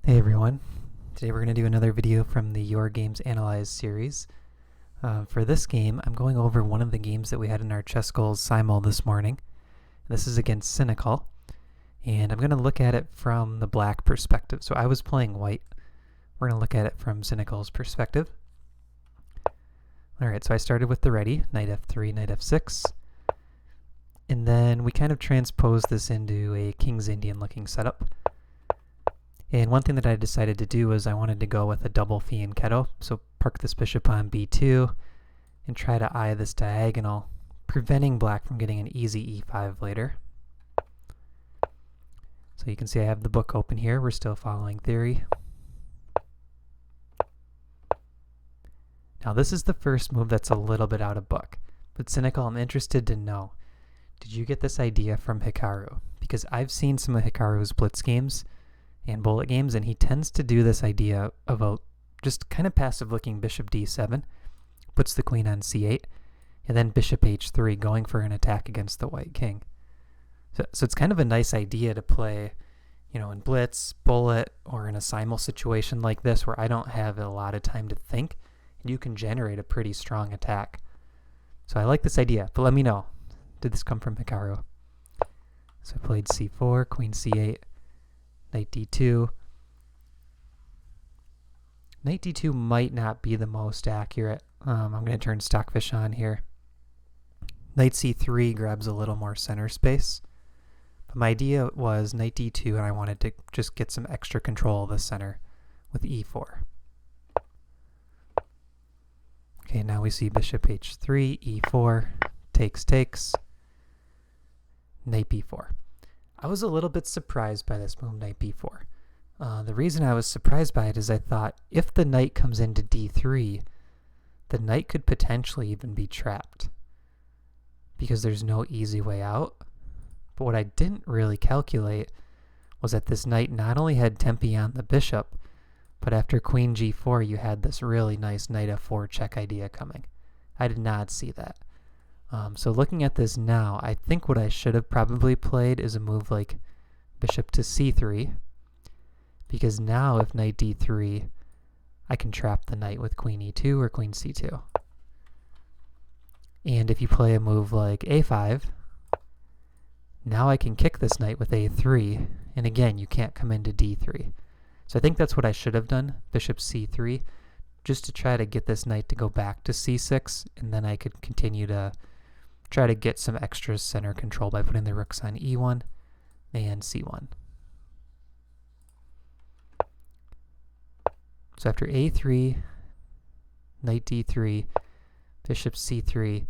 Hey everyone, today we're going to do another video from the Your Games Analyzed series. For this game, I'm going over one of the games that we had in our ChessGoals simul this morning. This is against synikall, and I'm going to look at it from the black perspective. So I was playing white. We're going to look at it from synikall's perspective. Alright, so I started with the Reti, knight f3, knight f6, and then we kind of transposed this into a King's Indian looking setup. And one thing that I decided to do was I wanted to go with a double fianchetto, so park this bishop on b2 and try to eye this diagonal, preventing black from getting an easy e5 later. So you can see I have the book open here. We're still following theory. Now this is the first move that's a little bit out of book, but synikall, I'm interested to know, did you get this idea from Hikaru? Because I've seen some of Hikaru's blitz games and bullet games, and he tends to do this idea of a just kind of passive looking bishop d7, puts the queen on c8, and then bishop h3, going for an attack against the white king. So it's kind of a nice idea to play, you know, in blitz, bullet, or in a simul situation like this where I don't have a lot of time to think, and you can generate a pretty strong attack. So I like this idea, but let me know, did this come from Hikaru? So I played c4, queen c8, knight d2. Knight d2 might not be the most accurate. I'm going to turn Stockfish on here. Knight c3 grabs a little more center space. But my idea was knight d2, and I wanted to just get some extra control of the center with e4. Okay, now we see bishop h3, e4, takes, knight b4. I was a little bit surprised by this move, knight b4. The reason I was surprised by it is I thought if the knight comes into d3, the knight could potentially even be trapped because there's no easy way out. But what I didn't really calculate was that this knight not only had tempi on the bishop, but after queen g4 you had this really nice knight f4 check idea coming. I did not see that. So looking at this now, I think what I should have probably played is a move like bishop to c3, because now if knight d3, I can trap the knight with queen e2 or queen c2. And if you play a move like a5, now I can kick this knight with a3, and again, you can't come into d3. So I think that's what I should have done, bishop c3, just to try to get this knight to go back to c6, and then I could continue to try to get some extra center control by putting the rooks on e1 and c1. So after a3, knight d3, bishop c3,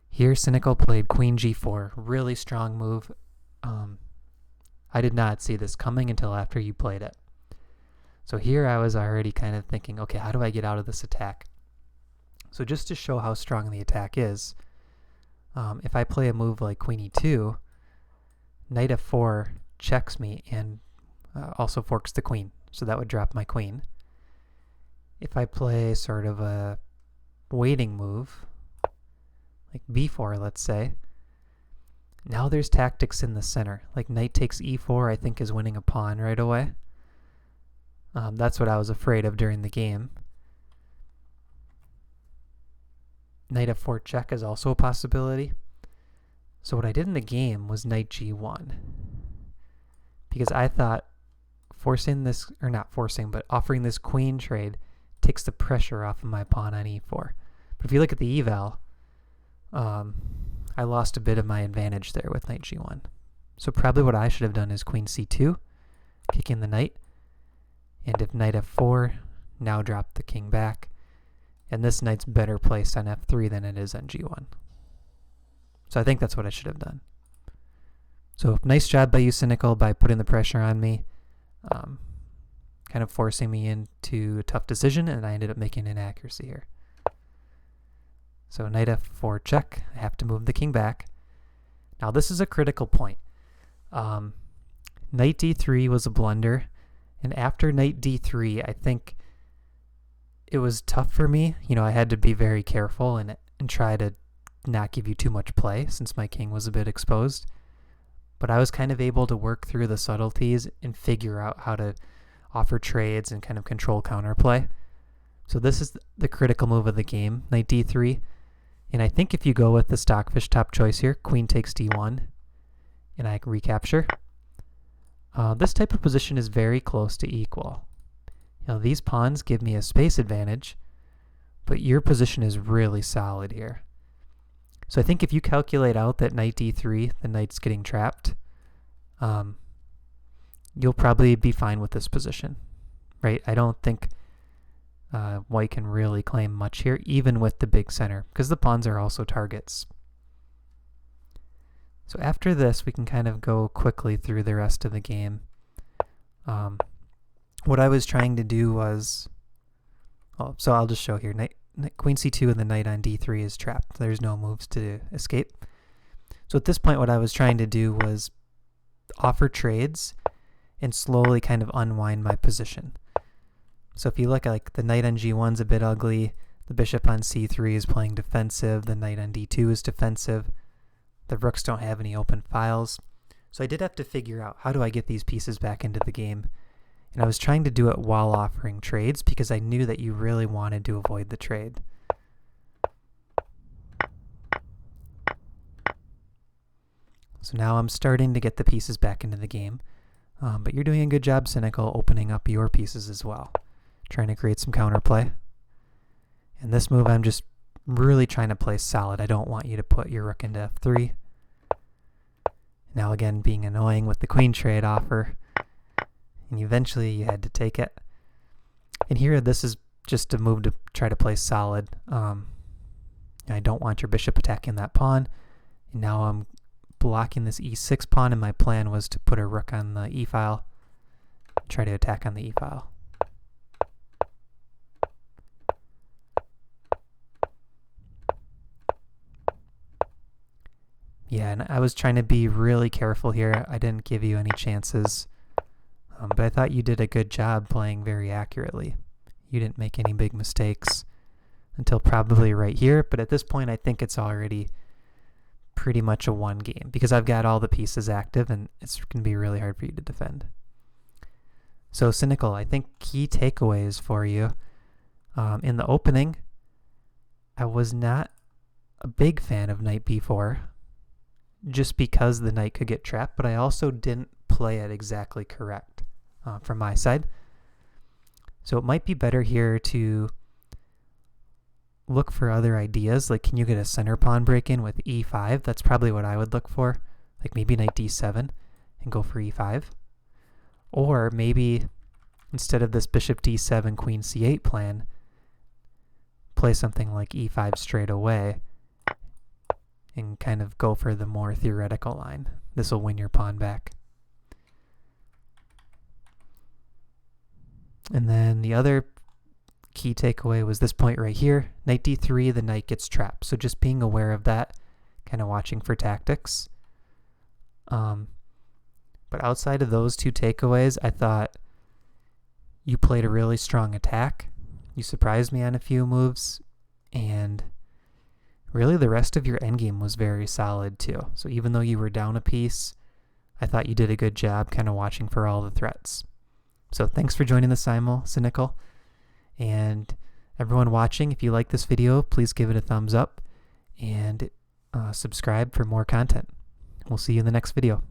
here synikall played queen g4. Really strong move. I did not see this coming until after you played it. So here I was already kind of thinking, okay, how do I get out of this attack? So just to show how strong the attack is, if I play a move like queen e2, knight f4 checks me and also forks the queen, so that would drop my queen. If I play sort of a waiting move, like b4 let's say, now there's tactics in the center, like knight takes e4 I think is winning a pawn right away. That's what I was afraid of during the game. Knight f4 check is also a possibility. So what I did in the game was knight g1. Because I thought forcing this, or not forcing, but offering this queen trade takes the pressure off of my pawn on e4. But if you look at the eval, I lost a bit of my advantage there with knight g1. So probably what I should have done is queen c2, kicking the knight. And if knight f4, now drop the king back. And this knight's better placed on f3 than it is on g1. So I think that's what I should have done. So nice job by you, synikall, by putting the pressure on me, kind of forcing me into a tough decision, and I ended up making an inaccuracy here. So knight f4 check, I have to move the king back. Now this is a critical point. Knight d3 was a blunder, and after knight d3, I think it was tough for me. You know, I had to be very careful and try to not give you too much play since my king was a bit exposed. But I was kind of able to work through the subtleties and figure out how to offer trades and kind of control counterplay. So this is the critical move of the game, knight d3. And I think if you go with the stockfish top choice here, queen takes d1, and I recapture. This type of position is very close to equal. These pawns give me a space advantage, but your position is really solid here. So I think if you calculate out that knight d3, the knight's getting trapped, you'll probably be fine with this position, right? I don't think white can really claim much here, even with the big center, because the pawns are also targets. So after this, we can kind of go quickly through the rest of the game. What I was trying to do was, so I'll just show here. Queen c2 and the knight on d3 is trapped. There's no moves to escape. So at this point, what I was trying to do was offer trades and slowly kind of unwind my position. So if you look at like the knight on g1 is a bit ugly, the bishop on c3 is playing defensive, the knight on d2 is defensive, the rooks don't have any open files. So I did have to figure out, how do I get these pieces back into the game? And I was trying to do it while offering trades because I knew that you really wanted to avoid the trade. So now I'm starting to get the pieces back into the game. But you're doing a good job, Synikall, opening up your pieces as well. Trying to create some counterplay. And this move I'm just really trying to play solid. I don't want you to put your rook into f3. Now again, being annoying with the queen trade offer. And eventually you had to take it. And here, this is just a move to try to play solid. I don't want your bishop attacking that pawn. And now I'm blocking this e6 pawn, and my plan was to put a rook on the e file, try to attack on the e file. Yeah, and I was trying to be really careful here. I didn't give you any chances, but I thought you did a good job playing very accurately. You didn't make any big mistakes until probably right here, but at this point I think it's already pretty much a one game because I've got all the pieces active and it's going to be really hard for you to defend. So Synikall, I think key takeaways for you. In the opening, I was not a big fan of knight b4 just because the knight could get trapped, but I also didn't play it exactly correct from my side. So it might be better here to look for other ideas, like can you get a center pawn break in with e5? That's probably what I would look for, like maybe knight d7 and go for e5. Or maybe instead of this bishop d7 queen c8 plan, play something like e5 straight away and kind of go for the more theoretical line. This will win your pawn back. And then the other key takeaway was this point right here. Knight d3, the knight gets trapped. So just being aware of that, kind of watching for tactics. But outside of those two takeaways, I thought you played a really strong attack. You surprised me on a few moves, and really the rest of your endgame was very solid too. So even though you were down a piece, I thought you did a good job kind of watching for all the threats. So thanks for joining the simul, Synikall. And everyone watching, if you like this video, please give it a thumbs up and subscribe for more content. We'll see you in the next video.